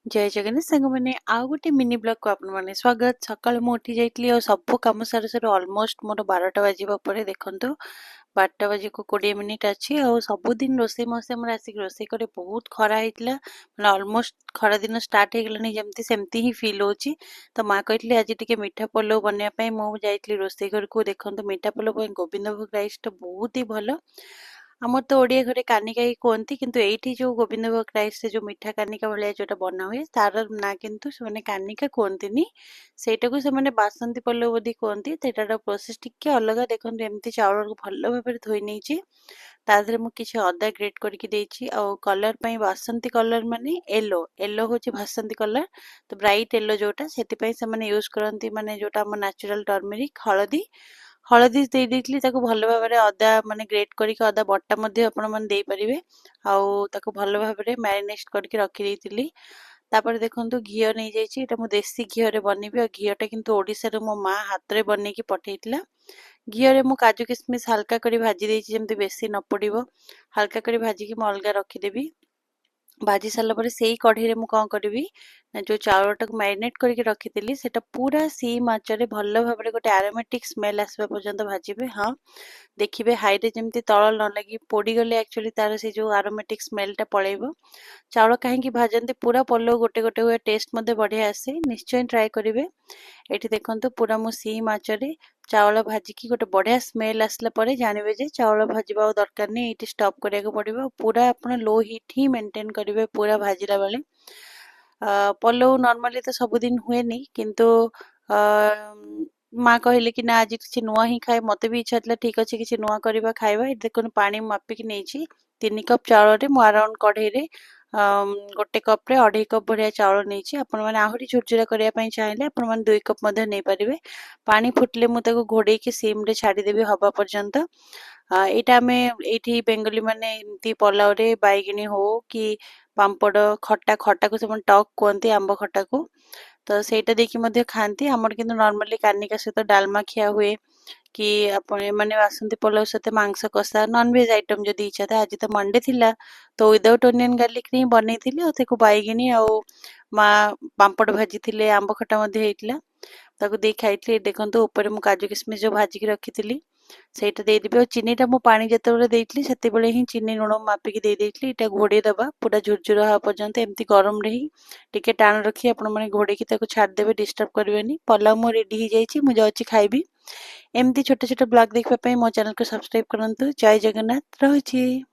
जय जगन्नाथ साଙ୍ଗमाने आउ गोटे मिनी ब्लॉग को आपण माने स्वागत। सकाळ मु उठी जाइतली और सब काम सारू सारू ऑलमोस्ट मोर 12टा बाजिबा परे देखंतु 12टा बाजी को 20 मिनिट अछि और सबुदिन रोसे मसे मोर आसिक रोसे करे बहुत खरा हेतला माने ऑलमोस्ट खरा दिन स्टार्ट हे गेलनी जेमती सेमती ही फील होची। तो मां कहतली आज टिके मीठा पलो बनिया पई मु जाइतली रोसे घर को देखंतु मीठा पलो पई गोविंद भोग राइस तो बहुत ही भलो। आमर तो ओडिया घरे कानिका ही कहती किंतु एठी जो गोविंद भोग राइस से जो मीठा कानिका भलिया जोटा बना हुए तार ना किंतु से कानिका कहती सेटा को से बासंती पल्लव बोधी कहती सेटार प्रोसेस टिके अलग देखो एमती चाउल को भल भाव धोई नहीं तादरे मु किसी अदा ग्रेट करके देछि और कलर पई बासंती कलर माने येलो येलो होची बासंती कलर तो ब्राइट येलो जोटा सेति पई से माने यूज करंती माने जोटा हम नेचुरल टर्मरिक हळदी हळदी देई देइतली ताको भल भाबरे अदा माने ग्रेट करके अदा बट्टा मध्ये आपण माने देई परिबे आउ ताको भल भाबरे मैरिनेट करके रखि देइतली। तापर देखंतु घियो नै जाइछि एटा मु देसी घियो रे बनेबी और घियोटा किंतु ओडिसा रे मो मां हाथ रे बनेकी पठेइतला। घियो रे मु काजू किशमिश हल्का करी भाजी देइछि जेमति बेसी न पडिबो हल्का करी भाजी की मु अलगा रखि देबी। भाजी सारा पर से ही कढ़ई रे मु कौन करी जो चाउलटा को मैरिनेट करके रखी सेटा पूरा सीम आंचरे भल भाबरे गोटे एरोमेटिक स्मेल आसबा पर्यंत भाजिबे। हाँ देखिए हाई रे जमती तल न लगी पोड़ी गले एक्चुअली तार से जो एरोमेटिक स्मेलटा पळेबो। चाउल कहीं भाजती पूरा पल्लो गोटे गोटे हुए टेस्ट मध्य बढ़िया आसे निश्चय ट्राए करेंगे। एठी देखंतु पूरा मु सीम आंचरे चाउल भाजिकी गोटे बढ़िया स्मेल आसला परे जानबे जे चाउल भाजिबा दरकार नहीं एठी स्टॉप करिया को पड़िबो पूरा आपण लो हीट ही मेंटेन करिवे पूरा भाजिला बेले। पल्लव नॉर्मली तो सबुदिन हुए नहीं किंतु माँ कहले कि ना आज किसी नुआ ही खाए मते भी इच्छा था ठीक अच्छे किसी नुआ करवा खाइबा देखो पानी मापिक नहीं 3 कप चाउल रे मु अराउंड कढ़ई रे गोटे कप रे 2.5 कप बढ़िया चाउल नहीं आपण मैंने आहरी झुरझुरा करने चाहिए आपण मैंने 2 कप नहीं पारे पानी फुटले मुझे घोड़े की सीम रे छाड़देवी हवा पर्यंत। यहाँ आम ये बेंगली मैंने एमती पलाव रे बैगिनी हो कि पांपड़ खट्टा खट्टा को सब टक कहते आंब खट्टा को तो सेटा देखी खाती आमर किंतु नॉर्मली कानिका सहित डालमा खिया हुए कि आपण मैंने बासंती पलाव सहित मांस कषा नॉनवेज आइटम जदि इच्छा था आज तो मंडे थिला तो विदाउट ओनियन गार्लिक रे बनै थिली और तेको बैगिनी और माँ पांपड़ भाजी थिले आंब खट्टा मध्ये हेइतला ताको देख खाइतली देखंतु ऊपर मु काजू किशमिश जो भाजिकी रखिथिली ସେଇଟା ଦେଇଦେବି ଆଉ ଚିନିଟା ମୁଁ ପାଣି ଯେତେବେଳେ ଦେଇଥିଲି ସେତେବେଳେ ହିଁ ଚିନି ଲୁଣ ମାପିକି ଦେଇଦେଇଥିଲି ଏଇଟା ଘୋଡ଼େଇ ଦେବା ପୁରା ଝୁରଝୁର ହେବା ପର୍ଯ୍ୟନ୍ତ ଏମିତି ଗରମରେ ହିଁ ଟିକେ ଟାଣ ରଖି ଆପଣମାନେ ଘୋଡ଼େଇକି ତାକୁ ଛାଡ଼ିଦେବେ ଡିଷ୍ଟର୍ବ କରିବେନି। ପଲାଉ ମୋ ରେଡ଼ି ହେଇଯାଇଛି ମୁଁ ଯାଉଛି ଖାଇବି। ଏମିତି ଛୋଟ ଛୋଟ ବ୍ଲଗ ଦେଖିବା ପାଇଁ ମୋ ଚ୍ୟାନେଲକୁ ସବସ୍କ୍ରାଇବ କରନ୍ତୁ। ଜୟ ଜଗନ୍ନାଥ ରହୁଛି।